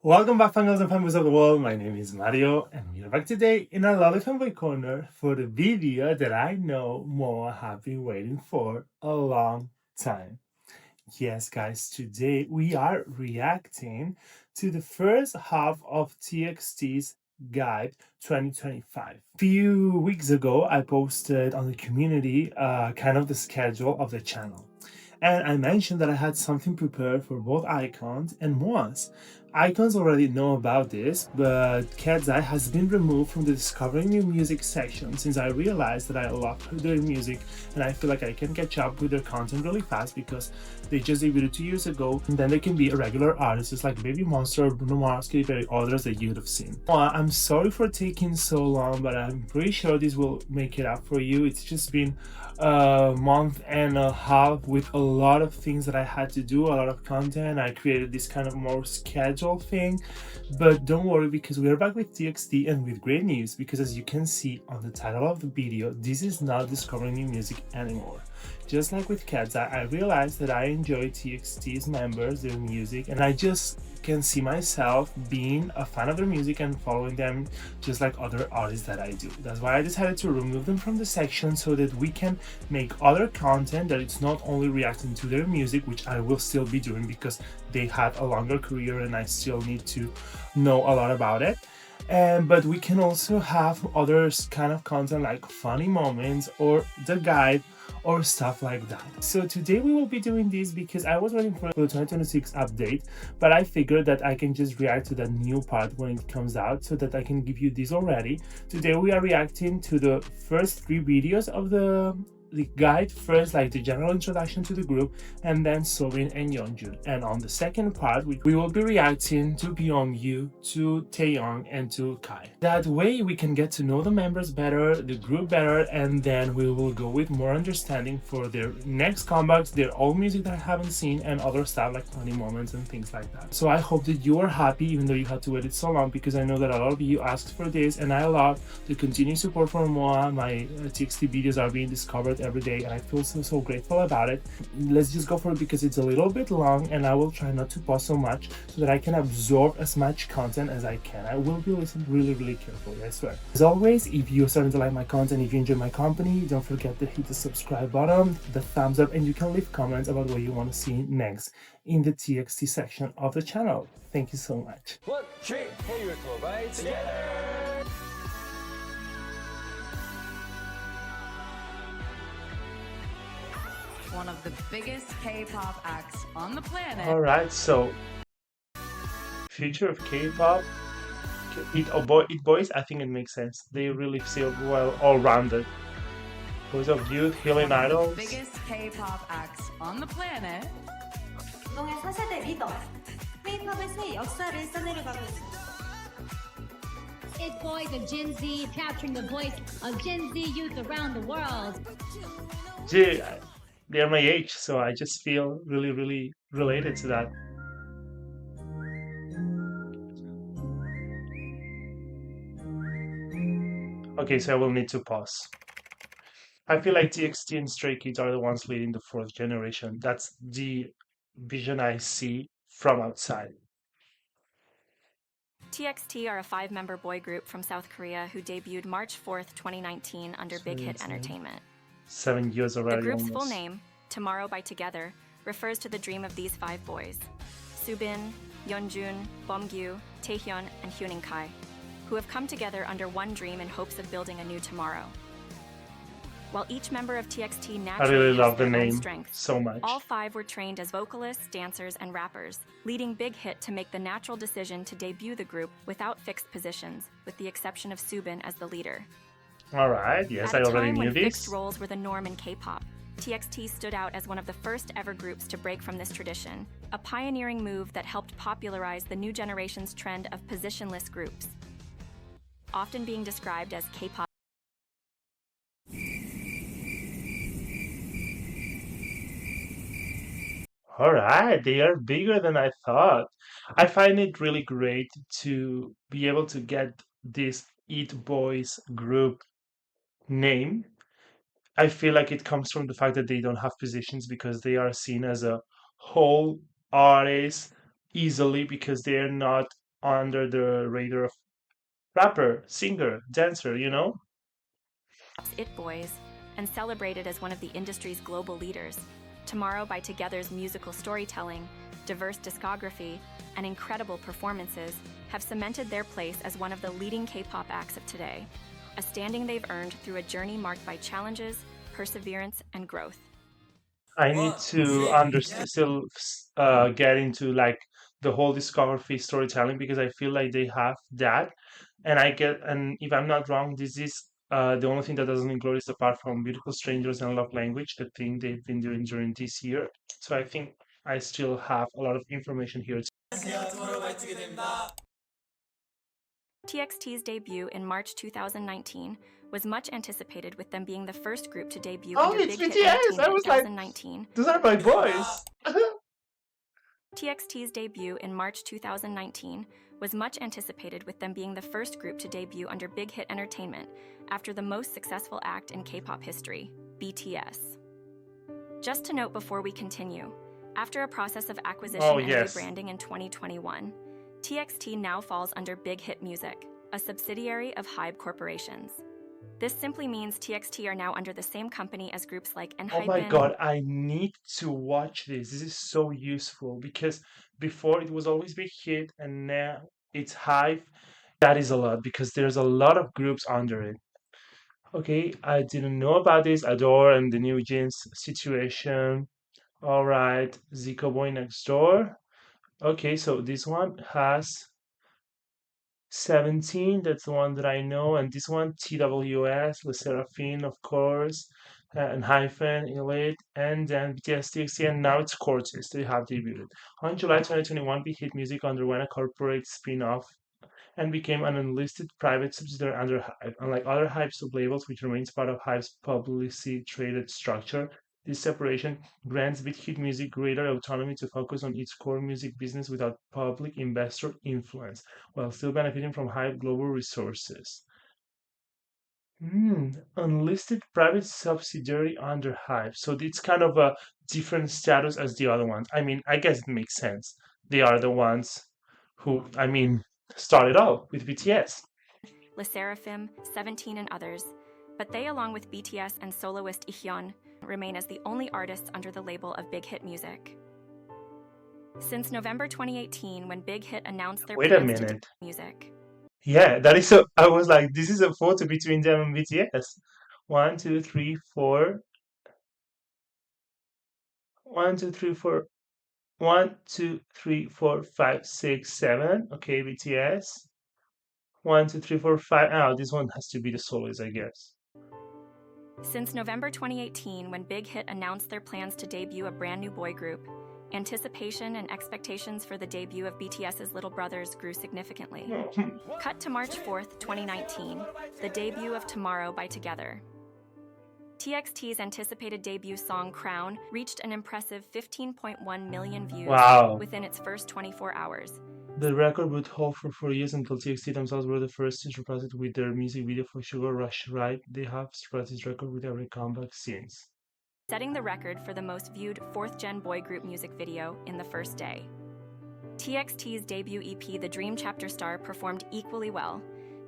Welcome back, fangirls and fanboys of the world. My name is Mario, and we are back today in a lovely fanboy corner for the video that I know Moa have been waiting for a long time. Yes, guys, today we are reacting to the first half of TXT's Guide 2025. A few weeks ago, I posted on the community kind of the schedule of the channel. And I mentioned that I had something prepared for both icons and Moas. Icons already know about this, but Cat's Eye has been removed from the Discovering New Music section since I realized that I love their music and I feel like I can catch up with their content really fast because they just debuted 2 years ago, and then they can be a regular artists like Baby Monster, Bruno Mars, Katy Perry, others that you'd have seen. I'm sorry for taking so long, but I'm pretty sure this will make it up for you. It's just been a month and a half with a lot of things that I had to do, a lot of content. I created this kind of more schedule thing, but don't worry because we are back with TXT and with great news, because as you can see on the title of the video, this is not Discovering New Music anymore. Just like with Cats, I realized that I enjoy TXT's members, their music, and I just can see myself being a fan of their music and following them just like other artists that I do. That's why I decided to remove them from the section so that we can make other content that it's not only reacting to their music, which I will still be doing because they had a longer career and I still need to know a lot about it. But we can also have other kind of content like funny moments or the guide or stuff like that. So today we will be doing this because I was waiting for the 2026 update, but I figured that I can just react to the new part when it comes out so that I can give you this already. Today we are reacting to the first 3 videos of the guide. First, like the general introduction to the group, and then Soobin and Yeonjun. And on the second part, we will be reacting to Byungyu, to Taeyong, and to Kai. That way, we can get to know the members better, the group better, and then we will go with more understanding for their next comebacks, their old music that I haven't seen, and other stuff like funny moments and things like that. So I hope that you are happy, even though you had to wait it so long, because I know that a lot of you asked for this, and I love the continued support from Moa. My TXT videos are being discovered every day and I feel so grateful about it. Let's just go for it because it's a little bit long and I will try not to pause so much so that I can absorb as much content as I can. I will be listening really carefully, I swear. As always, if you're starting to like my content, if you enjoy my company, don't forget to hit the subscribe button, the thumbs up, and you can leave comments about what you want to see next in the TXT section of the channel. Thank you so much. 1, 3, hey, we're Fanboy together! One of the biggest K-pop acts on the planet. Alright, so future of K-pop, it boys, I think it makes sense. They really feel well all-rounded. Boys of youth, healing idols. Biggest K-pop acts on the planet. 운동의 4세대 리더, K-팝의 새 역사를 써내려가고 있습니다. It boys of Gen Z capturing the voice of Gen Z youth around the world. They're my age, so I just feel really related to that. Okay, so I will need to pause. I feel like TXT and Stray Kids are the ones leading the 4th generation. That's the vision I see from outside. TXT are a 5-member boy group from South Korea who debuted March 4th, 2019 under Big Hit Entertainment. 7 years already. The group's almost. full name, Tomorrow by Together, refers to the dream of these 5 boys: Soobin, Yeonjun, Beomgyu, Taehyun, and Hyunin Kai, who have come together under one dream in hopes of building a new tomorrow. While each member of TXT naturally I really love has the their own name strengths, so much. all 5 were trained as vocalists, dancers, and rappers, leading Big Hit to make the natural decision to debut the group without fixed positions, with the exception of Soobin as the leader. Alright, yes, I At a already time knew when this. fixed roles were the norm in K-pop, TXT stood out as one of the first ever groups to break from this tradition, a pioneering move that helped popularize the new generation's trend of positionless groups, often being described as K-pop. Alright, they are bigger than I thought. I find it really great to be able to get this Eat Boys group name. I feel like it comes from the fact that they don't have positions because they are seen as a whole artist easily because they're not under the radar of rapper, singer, dancer, you know? It Boys, and celebrated as one of the industry's global leaders. Tomorrow by Together's musical storytelling, diverse discography, and incredible performances have cemented their place as one of the leading K-pop acts of today, a standing they've earned through a journey marked by challenges, perseverance, and growth. I need to understand, still get into like the whole discography storytelling because I feel like they have that, and if I'm not wrong, this is the only thing that doesn't include is apart from Beautiful Strangers and Love Language, the thing they've been doing during this year. So I think I still have a lot of information here. TXT's debut in March 2019 was much anticipated, with them being the first group to debut Oh, under it's Big Hit BTS! I Entertainment was in like, 2019. those are my boys! TXT's debut in March 2019 was much anticipated, with them being the first group to debut under Big Hit Entertainment after the most successful act in K-pop history, BTS. Just to note before we continue, after a process of acquisition and rebranding in 2021, TXT now falls under Big Hit Music, a subsidiary of HYBE Corporations. This simply means TXT are now under the same company as groups like ENHYPEN. Oh my god, I need to watch this. This is so useful because before it was always Big Hit and now it's HYBE. That is a lot because there's a lot of groups under it. Okay, I didn't know about this. Adore and the New Jeans situation. All right, Zico Boy Next Door. Okay, so this one has 17, that's the one that I know, and this one TWS, Le Seraphine, of course, and Hyphen, Elite, and then BTS TXT, and now it's Cortez. They have debuted. On July 2021, Big Hit Music underwent a corporate spin-off and became an unlisted private subsidiary under HYBE. Unlike other HYBE sublabels, which remains part of HYBE's publicly traded structure, this separation grants Big Hit Music greater autonomy to focus on its core music business without public investor influence, while still benefiting from HYBE global resources. Unlisted private subsidiary under HYBE. So it's kind of a different status as the other ones. I mean, I guess it makes sense. They are the ones who, started out with BTS. Le Seraphim, 17, and others, but they, along with BTS and soloist Ihyun, remain as the only artists under the label of Big Hit Music. Since November 2018, when Big Hit announced their plans to do music. Yeah, that is so. I was like, this is a photo between them and BTS. 1, 2, 3, 4. 1, 2, 3, 4. 1, 2, 3, 4, 5, 6, 7. Okay, BTS. 1, 2, 3, 4, 5. Oh, this one has to be the soloist, I guess. Since November 2018, when Big Hit announced their plans to debut a brand new boy group, anticipation and expectations for the debut of BTS's little brothers grew significantly. Cut to March 4th, 2019, the debut of Tomorrow by Together. TXT's anticipated debut song Crown reached an impressive 15.1 million views within its first 24 hours. The record would hold for 4 years until TXT themselves were the first to surpass it with their music video for Sugar Rush Ride. They have surpassed this record with every comeback since, setting the record for the most viewed 4th-gen boy group music video in the first day. TXT's debut EP, The Dream Chapter Star, performed equally well,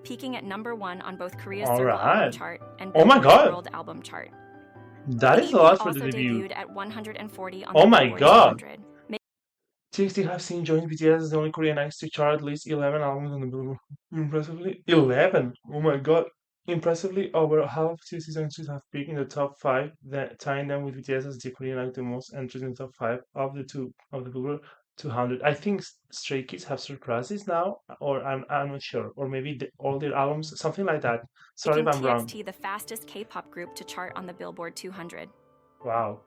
peaking at #1 on both Korea's Circle Album Chart and Billboard's World Album Chart. That is a lot for the debut. Debuted at 140 on the Billboard 200. TXT have seen joined BTS as the only Korean acts to chart at least 11 albums on the Billboard. Impressively, 11! Oh my god! Impressively, over half of TXT's entries have peaked in the top 5, tying them with BTS as the Korean act the most entries in the top 5 of the Billboard 200. I think Stray Kids have surpassed this now, or I'm not sure, or maybe all their albums, something like that. Sorry if I'm wrong. TXT the fastest K-pop group to chart on the Billboard 200. Wow,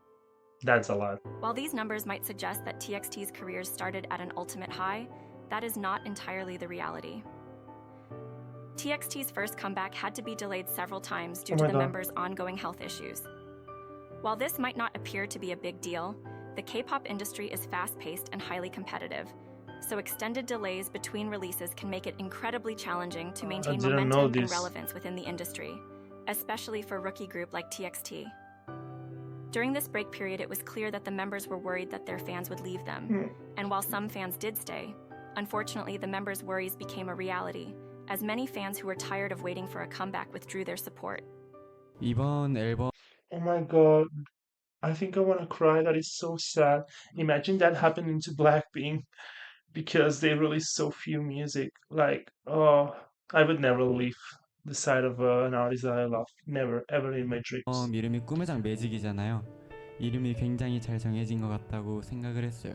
that's a lot. While these numbers might suggest that TXT's careers started at an ultimate high, that is not entirely the reality. TXT's first comeback had to be delayed several times due to the members' ongoing health issues. While this might not appear to be a big deal, the K-pop industry is fast-paced and highly competitive, so extended delays between releases can make it incredibly challenging to maintain momentum and relevance within the industry, especially for a rookie group like TXT. During this break period, it was clear that the members were worried that their fans would leave them, and while some fans did stay, Unfortunately, the members' worries became a reality, as many fans who were tired of waiting for a comeback withdrew their support. 이번 앨범 Oh my god, I think I want to cry. That is so sad. Imagine that happening to Blackpink because they release so few music. Like, oh, I would never leave the side of an artist that I love. Never, ever in my dreams. 이름이 꿈의 장 매직이잖아요. 이름이 굉장히 잘 정해진 것 같다고 생각을 했어요.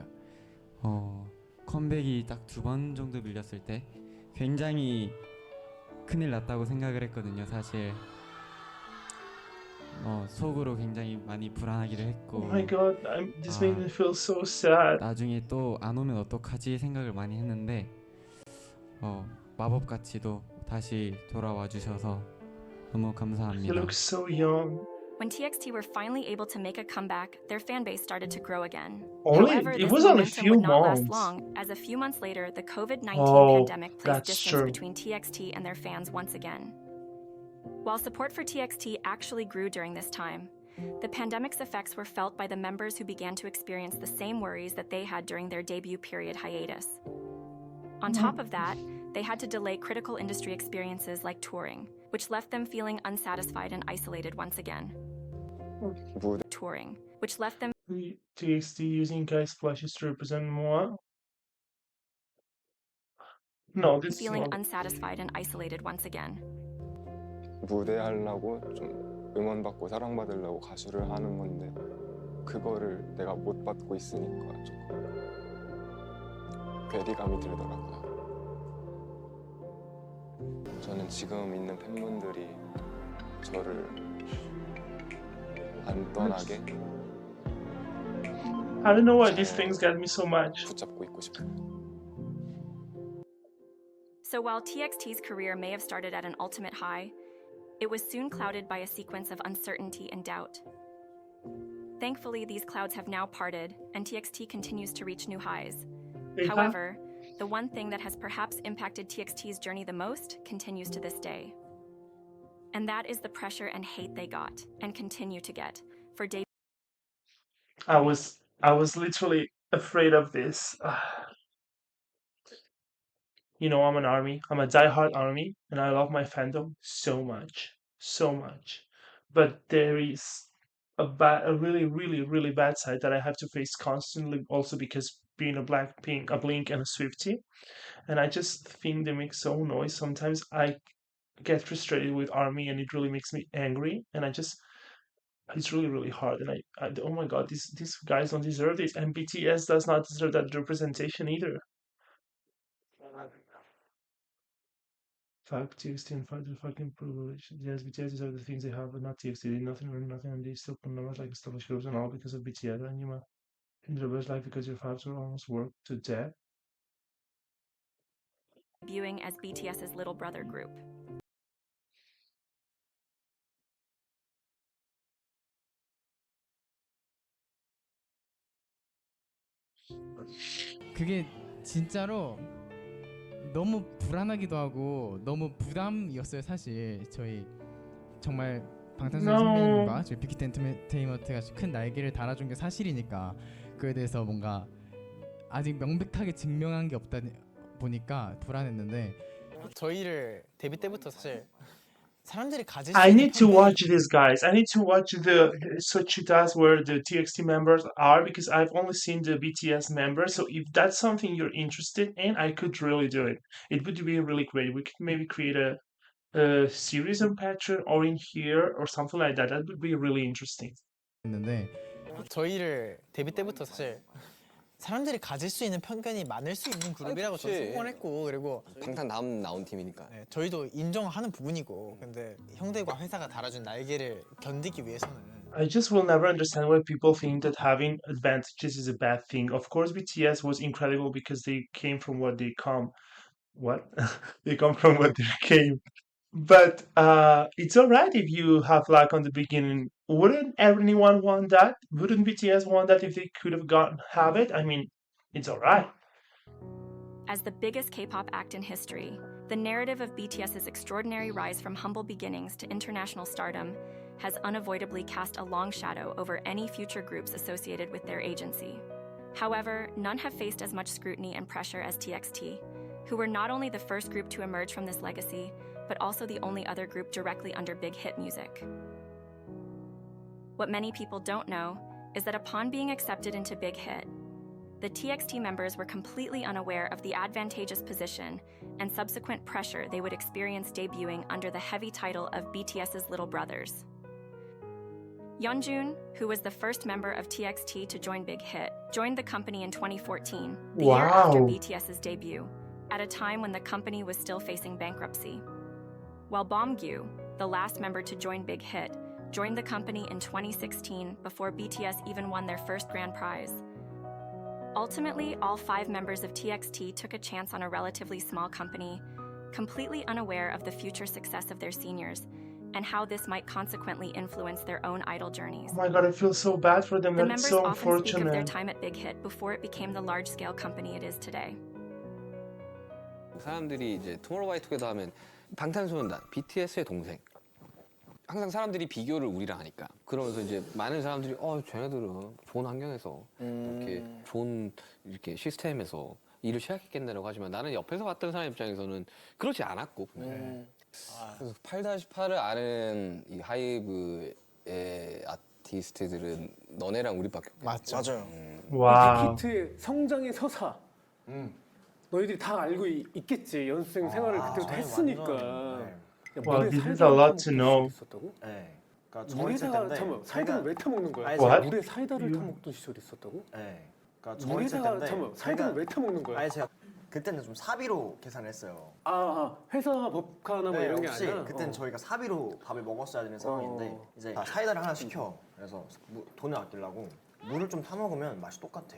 컴백이 딱 2번 정도 밀렸을 때 굉장히 큰일 났다고 생각을 했거든요. 사실 속으로 굉장히 많이 불안하기도 했고. Oh my god, this made me feel so sad. 나중에 또 안 오면 어떡하지 생각을 많이 했는데 마법같이도 다시 돌아와 주셔서 너무 He 감사합니다. looks so young. When TXT were finally able to make a comeback, their fan base started to grow again. Only However, it this was only a momentum few would not last months. long, as a few months later, the COVID-19 Oh, pandemic placed that's distance true. between TXT and their fans once again. While support for TXT actually grew during this time, the pandemic's effects were felt by the members who began to experience the same worries that they had during their debut period hiatus. On top of that, they had to delay critical industry experiences like touring, which left them feeling unsatisfied and isolated once again. Touring, which left them TXT using guy splashes to represent more. No, this is feeling not. unsatisfied and isolated once again. 무대하려고 좀 응원받고 사랑받으려고 가수를 하는 건데 그거를 내가 못 받고 있으니까 조금 괴리감이 들더라고요. 저는 지금 있는 팬분들이 저를 안 떠나게 I don't know why these things get me so much. 붙잡고 있고 싶어요. So while TXT's career may have started at an ultimate high, it was soon clouded by a sequence of uncertainty and doubt. Thankfully, these clouds have now parted, and TXT continues to reach new highs. However, the one thing that has perhaps impacted TXT's journey the most continues to this day. And that is the pressure and hate they got, and continue to get, for debuting I was literally afraid of this. You know, I'm an army. I'm a diehard army, and I love my fandom so much, so much. But there is a really, really, really bad side that I have to face constantly. Also because being a Blackpink, a Blink, and a Swiftie, and I just think they make so noise. Sometimes I get frustrated with army, and it really makes me angry. And it's really, really hard. And I oh my god, these guys don't deserve this, and BTS does not deserve that representation either. Fuck TXT and fuck the fucking privilege. Yes, BTS deserve the things they have, but not TXT. They did nothing wrong, nothing, and they still put numbers like established groups and all because of BTS. And you in the best life because your fathers were almost worked to death. as BTS's little brother group. 그게 진짜로 너무 불안하기도 하고 너무 부담이었어요. 사실 저희 정말 방탄소년 선배님과 저희 빅히트 엔터테인먼트가 큰 날개를 달아준 게 사실이니까 그에 대해서 뭔가 아직 명백하게 증명한 게 없다 보니까 불안했는데 저희를 데뷔 때부터 사실 사람들이 가질 수 I 있는 need to watch this, guys. I need to watch the Sochitas where the TXT members are because I've only seen the BTS members. So if that's something you're interested in, I could really do it. It would be really great. We could maybe create a series on Patreon or in here or something like that. That would be really interesting. 했는데 저희를 데뷔 때부터 사실 사람들이 가질 수 있는 편견이 많을 수 있는 그룹이라고 저는 생각했고 그리고 방탄 다음 나온 팀이니까 저희도 인정하는 부분이고 근데 형들과 회사가 달아준 날개를 견디기 위해서는 I just will never understand why people think that having advantages is a bad thing. Of course, BTS was incredible because they came from what they come. What? They come from what they came. But it's alright if you have luck on the beginning. Wouldn't anyone want that? Wouldn't BTS want that if they could have it? I mean, it's alright. As the biggest K-pop act in history, the narrative of BTS's extraordinary rise from humble beginnings to international stardom has unavoidably cast a long shadow over any future groups associated with their agency. However, none have faced as much scrutiny and pressure as TXT, who were not only the first group to emerge from this legacy, but also the only other group directly under Big Hit Music. What many people don't know is that upon being accepted into Big Hit, the TXT members were completely unaware of the advantageous position and subsequent pressure they would experience debuting under the heavy title of BTS's little brothers. Yeonjun, who was the first member of TXT to join Big Hit, joined the company in 2014, the year after BTS's debut, at a time when the company was still facing bankruptcy. While Bomgyu, the last member to join Big Hit, joined the company in 2016 before BTS even won their first grand prize. Ultimately, all 5 members of TXT took a chance on a relatively small company, completely unaware of the future success of their seniors and how this might consequently influence their own idol journeys. Oh my god, I feel so bad for them. The That's members so often speak of their unfortunate. time at Big Hit before it became the large-scale company it is today. 사람들이 이제 투모로우바이투게더 하면 방탄소년단, BTS의 동생. 항상 사람들이 비교를 우리랑 하니까. 그러면서 이제 많은 사람들이 쟤네들은 좋은 환경에서 이렇게 좋은 이렇게 시스템에서 일을 시작했겠네라고 하지만 나는 옆에서 봤던 사람 입장에서는 그렇지 않았고. 그래서 8-8을 아는 이 하이브의 아티스트들은 너네랑 우리밖에 없어. 맞아요. 와우. 빅히트의 성장의 서사. 너희들이 다 알고 있겠지. 연습생 생활을 그때부터 했으니까. Wow, this is a lot to know. 있었다고? 그러니까 물에다가 잠깐만 사이다를 왜 타먹는 거야? What? 물에 사이다를 타먹던 시절이 있었다고? 네. 그러니까 저 있을 물에다가 텐데 잠깐만 사이다를 왜 타먹는 거야? 아니 제가 그때는 좀 사비로 계산을 했어요. 회사 법카나 뭐 이런 게 혹시 아니라? 그때는 저희가 사비로 밥을 먹었어야 되는 상황인데 이제 사이다를 하나 시켜. 그래서 돈을 아끼려고 물을 좀 타 먹으면 맛이 똑같아.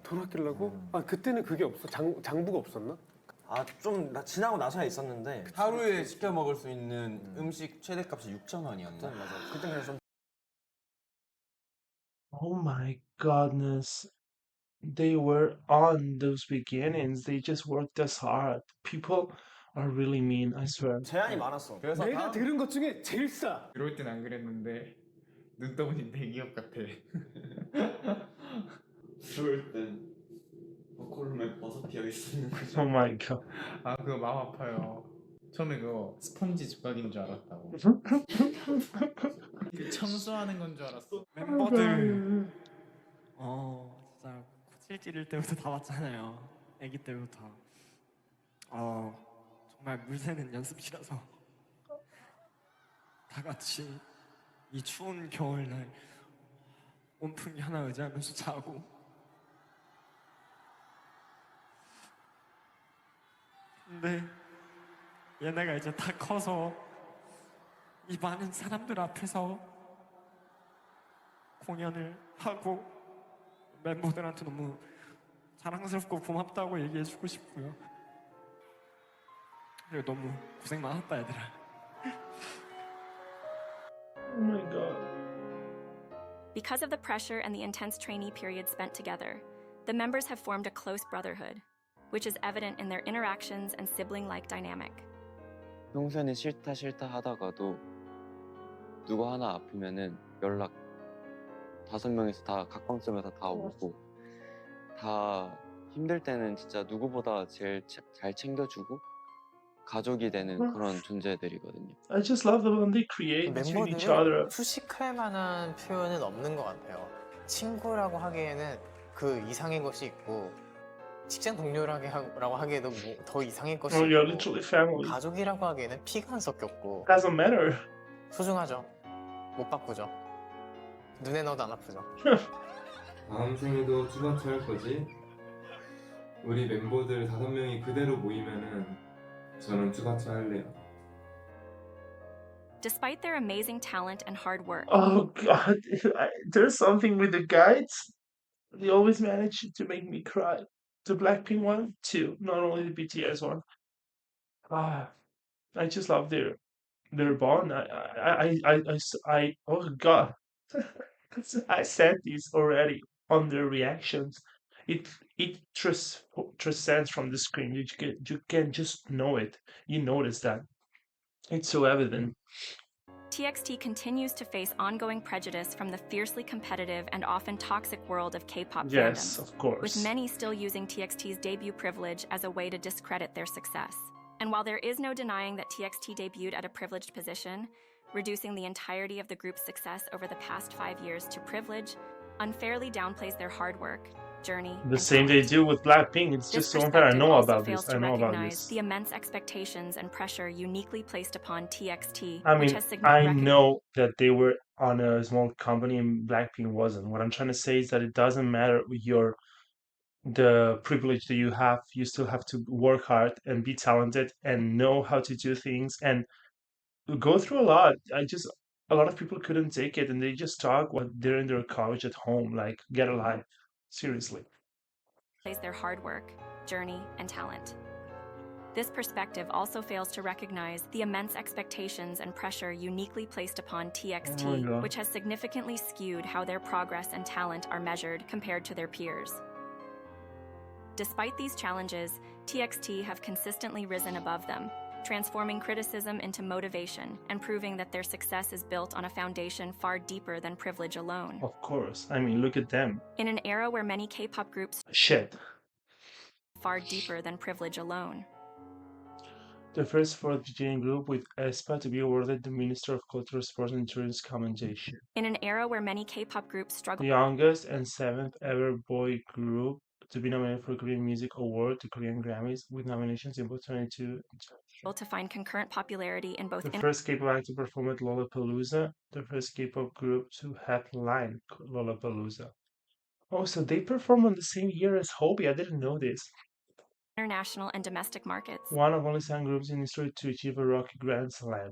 돈 아끼려고? 그때는 그게 없어? 장부가 없었나? 좀 지나고 나서야 있었는데 하루에 시켜 먹을 수 있는 음식 최대값이 6,000원이었나? 맞아. 그때 그래서 좀 Oh my goodness. They were on those beginnings. They just worked as hard. People are really mean, I swear. 제한이 많았어. 그래서 내가 들은 것 중에 제일 싸! 그럴 땐 안 그랬는데 눈 떠보니 대기업 같아. 그럴 땐 보컬룸에 버섯피어 있었는 거죠. Oh my god. 그거 마음 아파요. 처음에 그거 스펀지 조각인 줄 알았다고. 그 청소하는 건 줄 알았어. 멤버들 진짜 코칠 찌를 때부터 다 봤잖아요. 아기 때부터. 정말 물새는 연습실에서 다 같이 이 추운 겨울날 온풍기 하나 의지하면서 자고 근데 얘네가 이제 다 커서 이 많은 사람들 앞에서 공연을 하고 멤버들한테 너무 자랑스럽고 고맙다고 얘기해주고 싶고요. 그리고 너무 고생 많았다 얘들아. Oh my god. Because of the pressure and the intense trainee period spent together, the members have formed a close brotherhood, which is evident in their interactions and sibling-like dynamic. 평소에는 싫다 하다가도 누구 하나 아프면은 연락 5명이서 다 각방점에서 다 오고 다 힘들 때는 진짜 누구보다 제일 잘 챙겨주고 가족이 되는 그런 존재들이거든요. I just love the one they create between each other. 멤버들은 수식할 만한 표현은 없는 것 같아요. 친구라고 하기에는 그 이상의 것이 있고 직장 동료라고 하기에도 더 이상의 것이 있고 You're literally family. 가족이라고 하기에는 피가 안 섞였고 Doesn't matter. 소중하죠. 못 바꾸죠. 눈에 넣어도 안 아프죠. 다음 생에도 투바투 할 거지? 우리 멤버들 5명이 그대로 모이면은 저는 투바투 할래요. Despite their amazing talent and hard work, Oh god, there's something with the guides. They always manage to make me cry. The Blackpink one too, not only the BTS one. I just love their bond. Oh god, I said this already on their reactions. It transcends from the screen. You can just know it. You notice that. It's so evident. TXT continues to face ongoing prejudice from the fiercely competitive and often toxic world of K-pop Yes, fandoms, of course. with many still using TXT's debut privilege as a way to discredit their success. And while there is no denying that TXT debuted at a privileged position, reducing the entirety of the group's success over the past 5 years to privilege unfairly downplays their hard work, journey, The and same talent. they do with Blackpink. It's This just so unfair. I perspective know also about fails this. I to know about recognize this. the immense expectations and pressure uniquely placed upon TXT, I which mean, has I know that they were on a small company and Blackpink wasn't. What I'm trying to say is that it doesn't matter the privilege that you have. You still have to work hard and be talented and know how to do things and go through a lot. A lot of people couldn't take it and they just talk while they're in their couch at home. Like, get a life. Seriously. plays their hard work, journey, and talent. This perspective also fails to recognize the immense expectations and pressure uniquely placed upon TXT, Oh my God. which has significantly skewed how their progress and talent are measured compared to their peers. Despite these challenges, TXT have consistently risen above them, transforming criticism into motivation and proving that their success is built on a foundation far deeper than privilege alone. Of course. I mean, look at them. In an era where many K-pop groups Shit. far deeper than privilege alone. The first fourth Fijian group with aespa to be awarded the Minister of Culture, Sports and Tourism commendation. In an era where many K-pop groups The struggle youngest and seventh ever boy group to be nominated for Korean Music Award, the Korean Grammys, with nominations in both 22 and to find concurrent popularity in both the first K-pop act to perform at Lollapalooza, the first K-pop group to headline Lollapalooza. Oh, so they performed on the same year as Hobie. I didn't know this. international and domestic markets. One of only 7 groups in history to achieve a Rocky Grand Slam,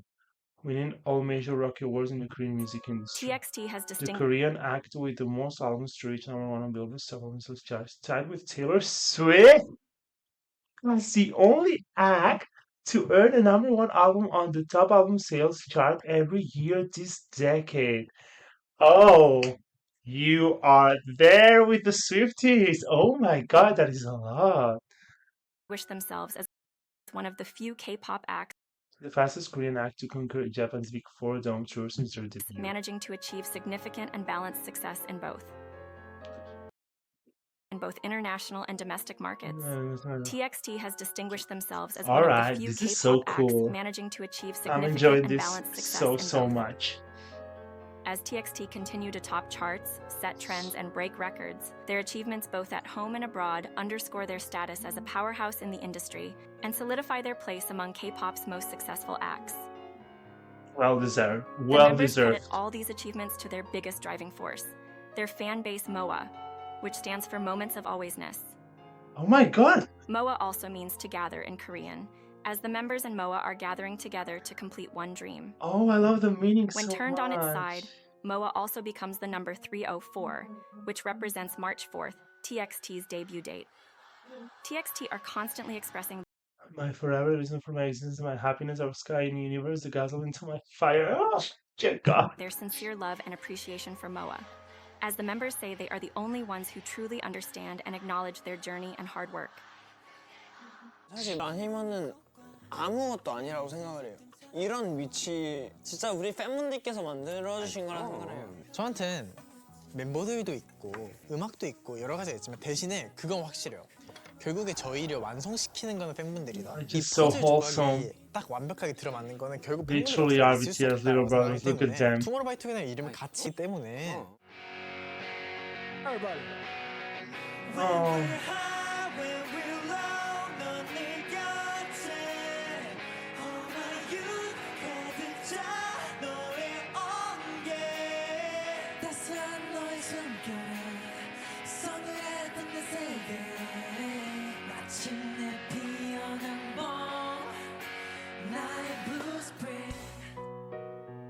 winning all major Rocky awards in the Korean music industry. TXT has The distinguished Korean act with the most albums to reach number 1 on Billboard Songs charts, tied with Taylor Swift. As the only act to earn a number 1 album on the top album sales chart every year this decade. Oh, you are there with the Swifties. Oh my God, that is a lot. themselves as one of the few K-pop acts The fastest Korean act to conquer Japan's Big 4 dome tour since their debut. managing to achieve significant and balanced success in both international and domestic markets. TXT has distinguished themselves as one of the few this K-pop is so acts cool. managing to achieve I'm significant enjoying and this balanced success so in both. much. As TXT continue to top charts, set trends, and break records, their achievements both at home and abroad underscore their status as a powerhouse in the industry and solidify their place among K-pop's most successful acts. Well deserved. The Well members deserved. credit all these achievements to their biggest driving force, their fan base MOA, which stands for Moments of Alwaysness. Oh my God! MOA also means to gather in Korean, as the members in MOA are gathering together to complete one dream. Oh, I love the meaning When so turned on its much. side, MOA also becomes the number 304, which represents March 4th, TXT's debut date. TXT are constantly expressing My forever reason for my existence, my happiness, our sky in the universe, the gasoline to my fire. Oh, dear God. their sincere love and appreciation for MOA. As the members say, they are the only ones who truly understand and acknowledge their journey and hard work. 사실 아니면은 아무것도 아니라고 생각을 해요. 이런 위치 진짜 우리 팬분들께서 만들어주신 거라 생각을 해요. 저한텐 멤버들도 있고 음악도 있고 여러 가지가 있지만 대신에 그건 확실해요. 결국에 저희를 완성시키는 거는 팬분들이다. 이 Just so 퍼즐 wholesome. 조각이 딱 완벽하게 들어맞는 거는 결국 They truly are BTS little brothers. Look at them. 투모로우바이투게더 이름을 같이 때문에 Oh.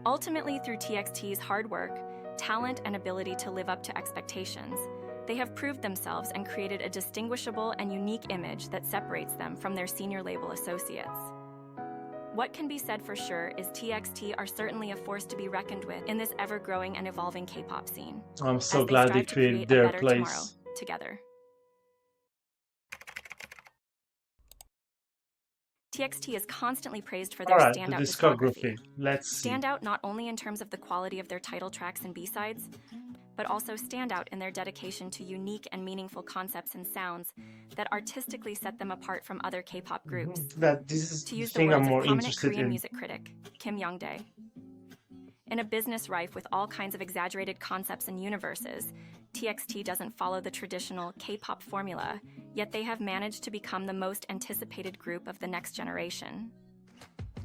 Ultimately, through TXT's hard work, talent, and ability to live up to expectations, they have proved themselves and created a distinguishable and unique image that separates them from their senior label associates. What can be said for sure is TXT are certainly a force to be reckoned with in this ever-growing and evolving K-pop scene. I'm so as glad they strive to created create a their better tomorrow place. together. TXT is constantly praised for All their right, the standout discography. Let's see. Stand out not only in terms of the quality of their title tracks and B-sides, but also stand out in their dedication to unique and meaningful concepts and sounds that artistically set them apart from other K-pop groups. This is To the use the thing I'm words of more prominent interested Korean in. music critic Kim Young-dae. In a business rife with all kinds of exaggerated concepts and universes, TXT doesn't follow the traditional K-pop formula, yet they have managed to become the most anticipated group of the next generation.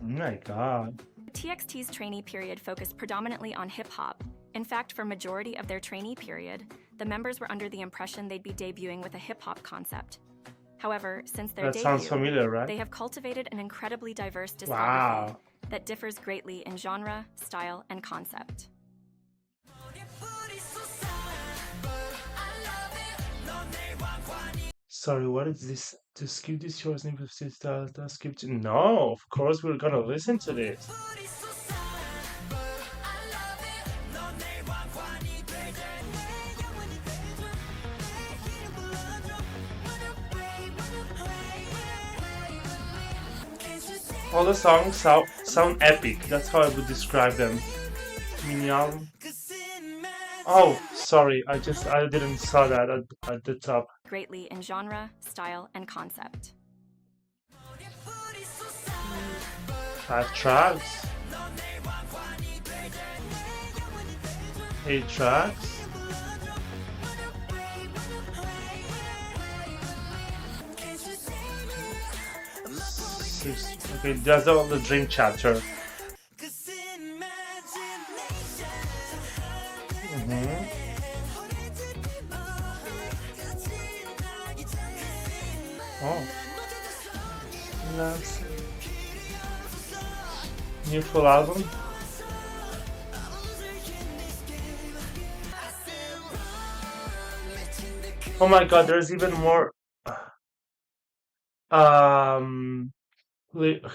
Oh my god. TXT's trainee period focused predominantly on hip-hop. In fact, for majority of their trainee period, the members were under the impression they'd be debuting with a hip-hop concept. However, since their That sounds debut, familiar, right? they have cultivated an incredibly diverse discography Wow. that differs greatly in genre, style, and concept. Sorry, what is this? To skip this short snippet of style, skip to... No, of course we're gonna listen to this. All the songs sound epic. That's how I would describe them. Mini album. Oh, sorry. I didn't saw that at the top. Greatly in genre, style, and concept. 5 tracks. 8 tracks. 6. Okay, that's all the dream chapter. Oh. That's new full album. Oh my god, there's even more.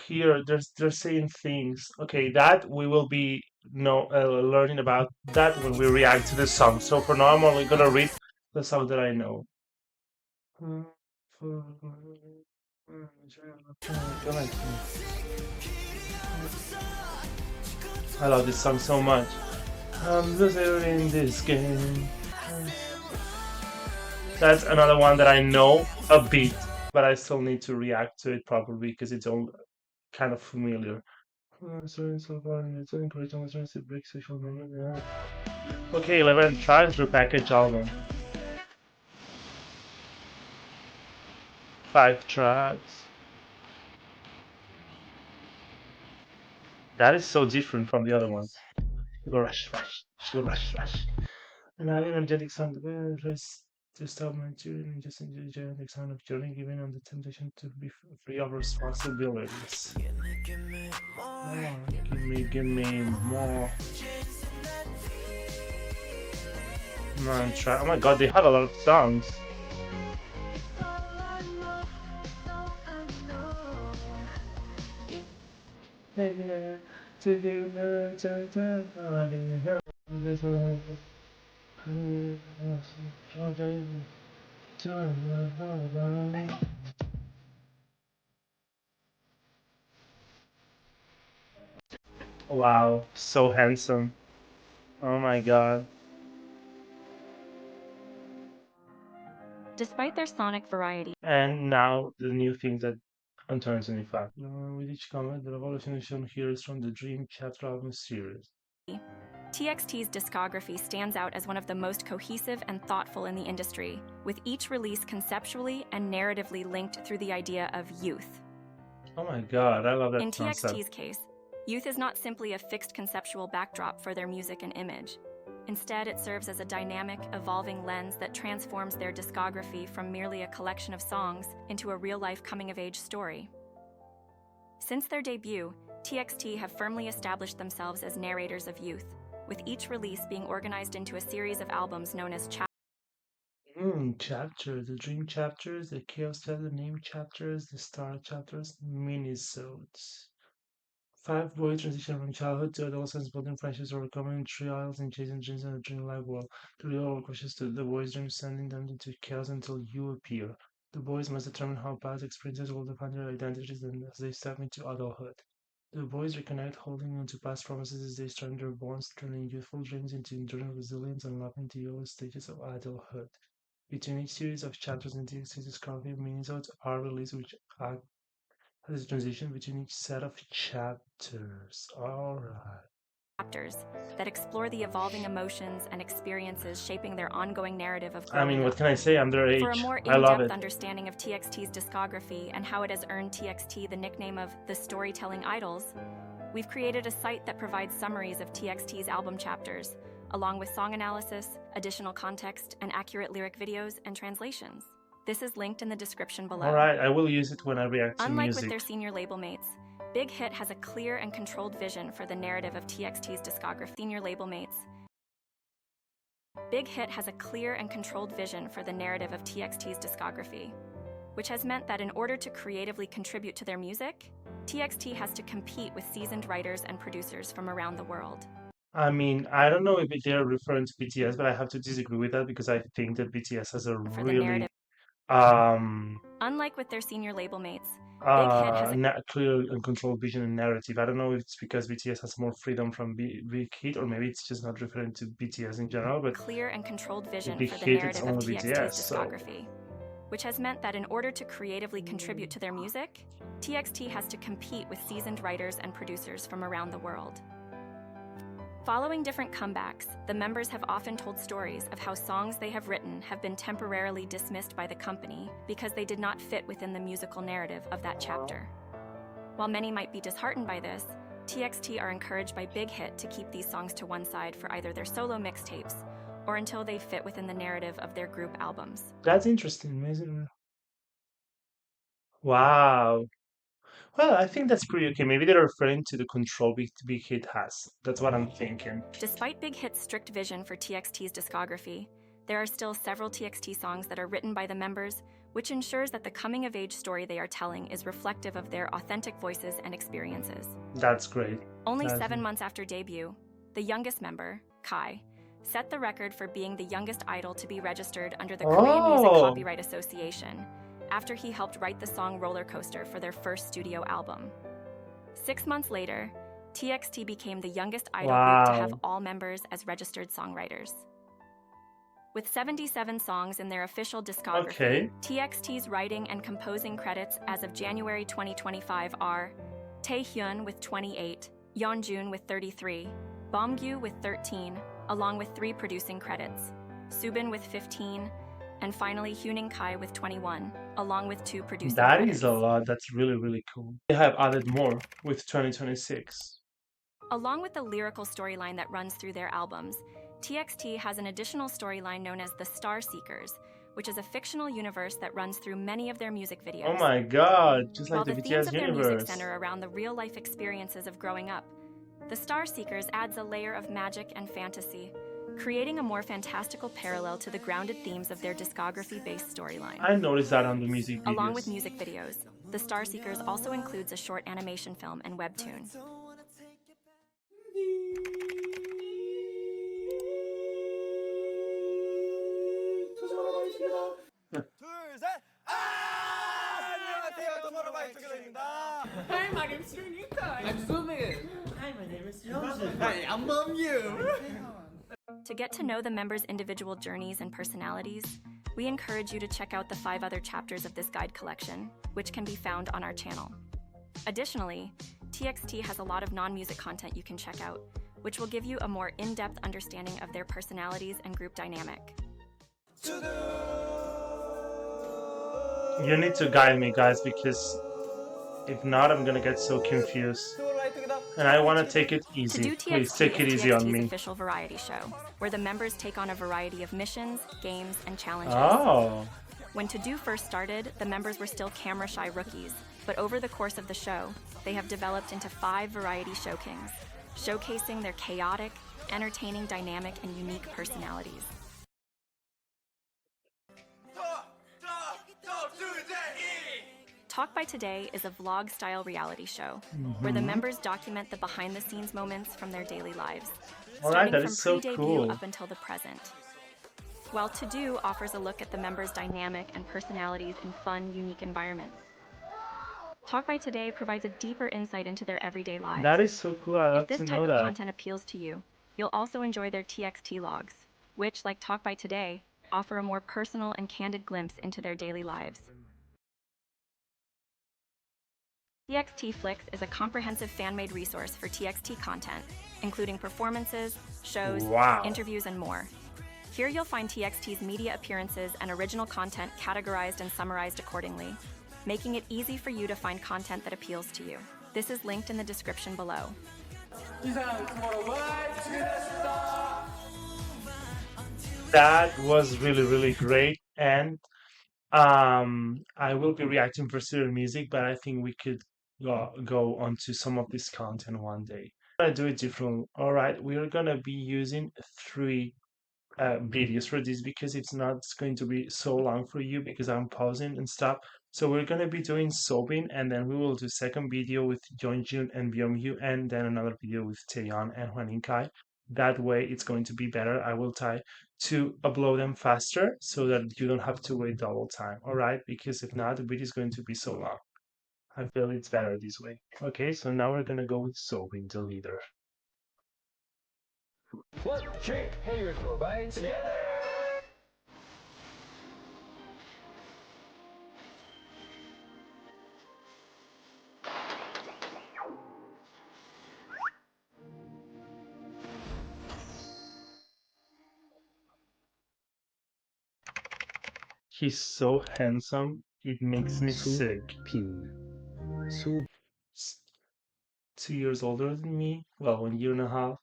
Here they're saying things. Okay, that we will be learning about that when we react to the song. So for now, I'm only gonna read the song that I know. I love this song so much. I'm losing in this game. That's another one that I know a bit, but I still need to react to it properly because it's all kind of familiar. Okay, 11 tracks through package album. 5 tracks. That is so different from the other ones. You go rush, rush, you go rush, rush. And I energetic sound to stop my children and just enjoy the energetic sound of journey, giving them the temptation to be free of responsibilities. Oh, give me more. Man, oh my god, they have a lot of songs. Wow, so handsome. Oh my god. Despite their sonic variety, And now the new things that on 2025. With each comment, the revolution is shown here is from the Dream Chapter album series. TXT's discography stands out as one of the most cohesive and thoughtful in the industry, with each release conceptually and narratively linked through the idea of youth. Oh my god, I love that In concept. TXT's case, youth is not simply a fixed conceptual backdrop for their music and image. Instead, it serves as a dynamic, evolving lens that transforms their discography from merely a collection of songs into a real-life coming-of-age story. Since their debut, TXT have firmly established themselves as narrators of youth, with each release being organized into a series of albums known as Chapters, the Dream Chapters, the Chaos Chapter, the Name Chapters, the Star Chapters, Minisodes. 5 boys transition from childhood to adolescence, building friendships, overcoming trials, and chasing dreams in a dream-like world. The real world crushes to the boys' dreams, sending them into chaos until you appear. The boys must determine how past experiences will define their identities as they step into adulthood. The boys reconnect, holding on to past promises as they strengthen their bonds, turning youthful dreams into enduring resilience and loving the early stages of adulthood. Between each series of chapters in TXT's discography, minisodes are released, which act as a transition between each set of chapters. Alright. Chapters that explore the evolving emotions and experiences shaping their ongoing narrative of I growing mean, what up. can I say? I'm their age. For a more I love in-depth it. understanding of TXT's discography and how it has earned TXT the nickname of the Storytelling Idols, we've created a site that provides summaries of TXT's album chapters, along with song analysis, additional context, and accurate lyric videos and translations. This is linked in the description below. Alright, I will use it when I react to Unlike music. with their senior label mates, Big Hit has a clear and controlled vision for the narrative of TXT's discography. Senior label mates. Big Hit has a clear and controlled vision for the narrative of TXT's discography, which has meant that in order to creatively contribute to their music, TXT has to compete with seasoned writers and producers from around the world. I mean, I don't know if they're referring to BTS, but I have to disagree with that because I think that BTS has a For the really narrative. Unlike with their senior label mates, Big Hit has a clear and controlled vision and narrative. I don't know if it's because BTS has more freedom from Big Hit, or maybe it's just not referring to BTS in general, but clear and controlled vision Big for the Hit, it's narrative of only TXT's BTS, so discography, which has meant that in order to creatively contribute to their music, TXT has to compete with seasoned writers and producers from around the world. Following different comebacks, the members have often told stories of how songs they have written have been temporarily dismissed by the company because they did not fit within the musical narrative of that chapter. While many might be disheartened by this, TXT are encouraged by Big Hit to keep these songs to one side for either their solo mixtapes or until they fit within the narrative of their group albums. that's interesting, isn't it? Wow. Well, I think that's pretty okay. Maybe they're referring to the control Big Hit has. That's what I'm thinking. Despite Big Hit's strict vision for TXT's discography, there are still several TXT songs that are written by the members, which ensures that the coming-of-age story they are telling is reflective of their authentic voices and experiences. That's great. Only 7 months after debut, the youngest member, Kai, set the record for being the youngest idol to be registered under the Korean Music Copyright Association, after he helped write the song Roller Coaster for their first studio album. 6 months later, TXT became the youngest idol group to have all members as registered songwriters. With 77 songs in their official discography, TXT's writing and composing credits as of January 2025 are Taehyun with 28, Yeonjun with 33, Bomgyu with 13, along with 3 producing credits, Soobin with 15, and finally Kai with 21, along with 2 producing That credits. is a lot. That's really, really cool. They have added more with 2026. Along with the lyrical storyline that runs through their albums, TXT has an additional storyline known as the Star Seekers, which is a fictional universe that runs through many of their music videos. Oh my god, just like While the the themes BTS of their music universe. center around the real-life experiences of growing up, the Star Seekers adds a layer of magic and fantasy, creating a more fantastical parallel to the grounded themes of their discography-based storyline. I noticed that on the music videos. Along with music videos, the Star Seekers also includes a short animation film and webtoon. 안녕하세요, 토모로우X토게더입니다. Hi, my name is Yunika. I'm Soobin. Hi, my name is Yeonjun. Hi, I'm Bomgyu. To get to know the members' individual journeys and personalities, we encourage you to check out the 5 other chapters of this guide collection, which can be found on our channel. Additionally, TXT has a lot of non-music content you can check out, which will give you a more in-depth understanding of their personalities and group dynamic. You need to guide me, guys, because if not, I'm gonna get so confused. And I want to take it To easy. Do Please TXT take it is easy on TXT's me. official variety show, where the members take on a variety of missions, games, and challenges. Oh. When To Do first started, the members were still camera-shy rookies, but over the course of the show, they have developed into 5 variety show kings, showcasing their chaotic, entertaining, dynamic, and unique personalities. Talk by Today is a vlog-style reality show where the Mhm. members document the behind-the-scenes moments from their daily lives, Alright, starting that from is so pre-debut cool. up until the present. while To Do offers a look at the members' dynamic and personalities in fun, unique environments. Talk by Today provides a deeper insight into their everyday lives. That is so cool. I love If this to type know of that. content appeals to you, you'll also enjoy their TXT logs, which, like Talk by Today, offer a more personal and candid glimpse into their daily lives. TXT Flicks is a comprehensive fan-made resource for TXT content, including performances, shows, Wow. interviews, and more. Here you'll find TXT's media appearances and original content categorized and summarized accordingly, making it easy for you to find content that appeals to you. This is linked in the description below. That was really, really great. And I will be reacting for certain music, but I think we could go on to some of this content one day. I'm gonna do it different. All right, we are gonna be using 3 videos for this because it's not going to be so long for you because I'm pausing and stuff. So we're gonna be doing Soobin, and then we will do second video with Yeonjun and Byunghyun, and then another video with Taeyeon and Hwanin Kai. That way it's going to be better. I will try to upload them faster so that you don't have to wait double time, all right? Because if not, the video is going to be so long. I feel it's better this way. Okay, so now we're gonna go with Soobin, the leader. 1, 2, here we go, by together. He's so handsome, it makes me sick. Soobin. 2 years older than me, well, 1 year and a half.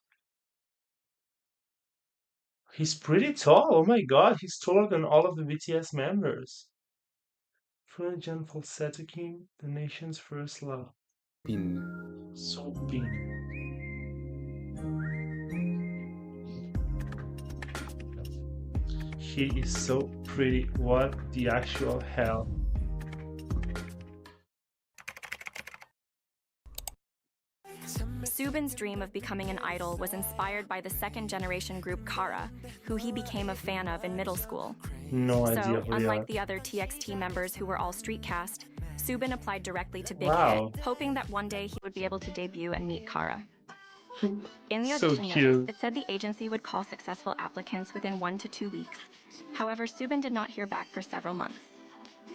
He's pretty tall. Oh my god, he's taller than all of the BTS members. Fluent Gen Falsetto King, the nation's first love. Soobin. He is so pretty. What the actual hell? Soobin's dream of becoming an idol was inspired by the second-generation group Kara, who he became a fan of in middle school. No idea So, who they unlike are. the other TXT members who were all street cast, Soobin applied directly to Big Wow. Hit, hoping that one day he would be able to debut and meet Kara. In the So audition cute. notice, it said the agency would call successful applicants within 1 to 2 weeks. However, Soobin did not hear back for several months.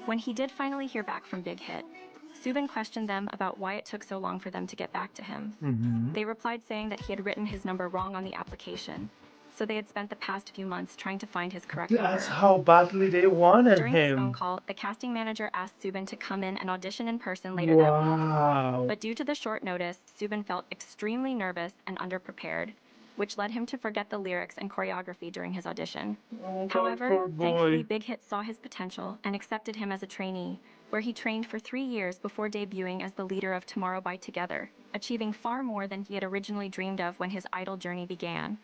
When he did finally hear back from Big Hit, Soobin questioned them about why it took so long for them to get back to him. They replied saying that he had written his number wrong on the application, so they had spent the past few months trying to find his correct That's number. how badly they wanted During his phone him. call, the casting manager asked Soobin to come in and audition in person later that week. Wow. But due to the short notice, Soobin felt extremely nervous and underprepared, which led him to forget the lyrics and choreography during his audition. However, poor boy. thankfully Big Hit saw his potential and accepted him as a trainee, where he trained for 3 years before debuting as the leader of TOMORROWXTOGETHER, achieving far more than he had originally dreamed of when his idol journey began.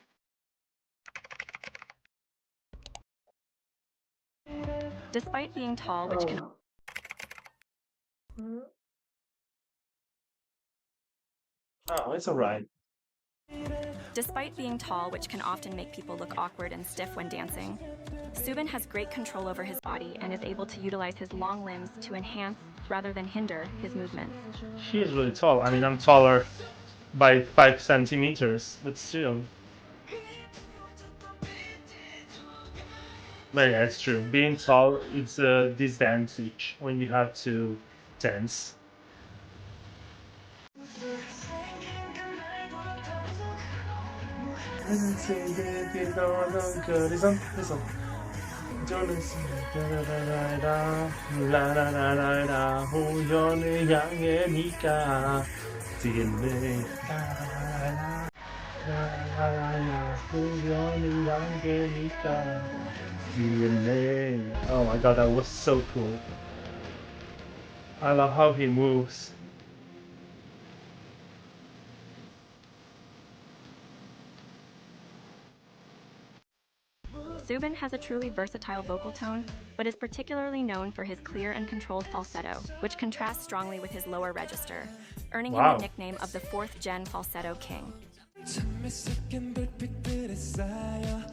Despite being tall, which can Oh, it's alright. Despite being tall, which can often make people look awkward and stiff when dancing, Soobin has great control over his body and is able to utilize his long limbs to enhance, rather than hinder, his movements. He is really tall. I mean, I'm taller by 5 centimeters, but still. But yeah, it's true. Being tall, it's a disadvantage when you have to dance. 우연을 향해 네가 뛰네. 우연을 향해 네가 뛰네. Oh my god, that was so cool. I love how he moves. Soobin has a truly versatile vocal tone, but is particularly known for his clear and controlled falsetto, which contrasts strongly with his lower register, earning him Wow. the nickname of the 4th Gen Falsetto King.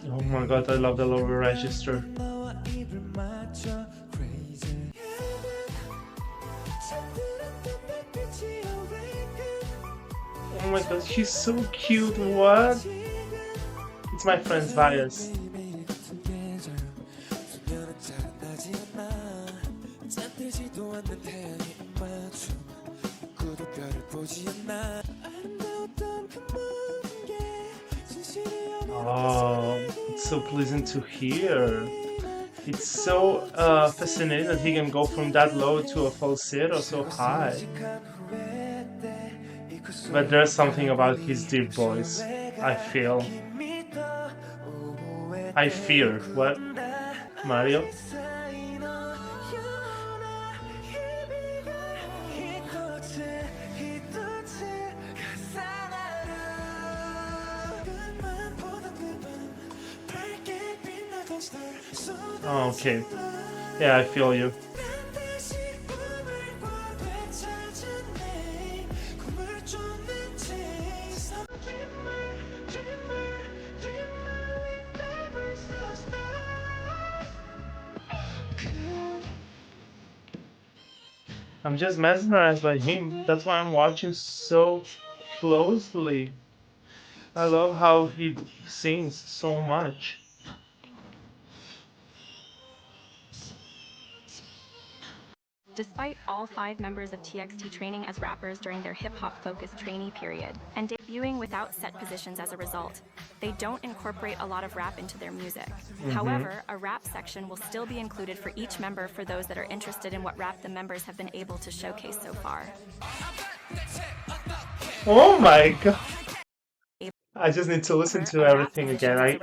Oh my god, I love the lower register. Oh my god, she's so cute. What? It's my friend's bias. Oh, it's so pleasant to hear. It's so fascinating that he can go from that low to a falsetto so high. But there's something about his deep voice. I feel. I fear. What? Mario? Oh, okay. Yeah, I feel you. I'm just mesmerized by him. That's why I'm watching so closely. I love how he sings so much. Despite all 5 members of TXT training as rappers during their hip-hop focused trainee period and debuting without set positions as a result, they don't incorporate a lot of rap into their music. However, a rap section will still be included for each member for those that are interested in what rap the members have been able to showcase so far. Oh my god. I just need to listen to everything again.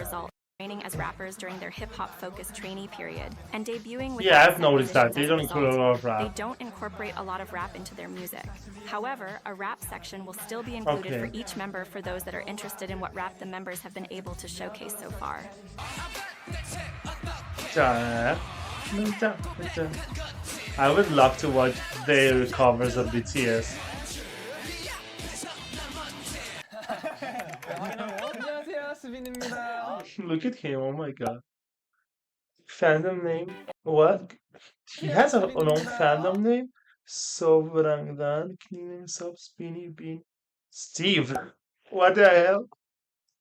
Training as rappers during their hip-hop focused trainee period and debuting with Yeah, I've noticed that. They don't include a lot of rap. They don't incorporate a lot of rap into their music. However, a rap section will still be included for each member for those that are interested in what rap the members have been able to showcase so far. I would love to watch their covers of BTS. 안녕하세요, 수빈입니다. Look at him, oh my god. Fandom name? What? He has an own fandom name? Sobrangdan, nickname sub Spinny Bean. Steve! What the hell?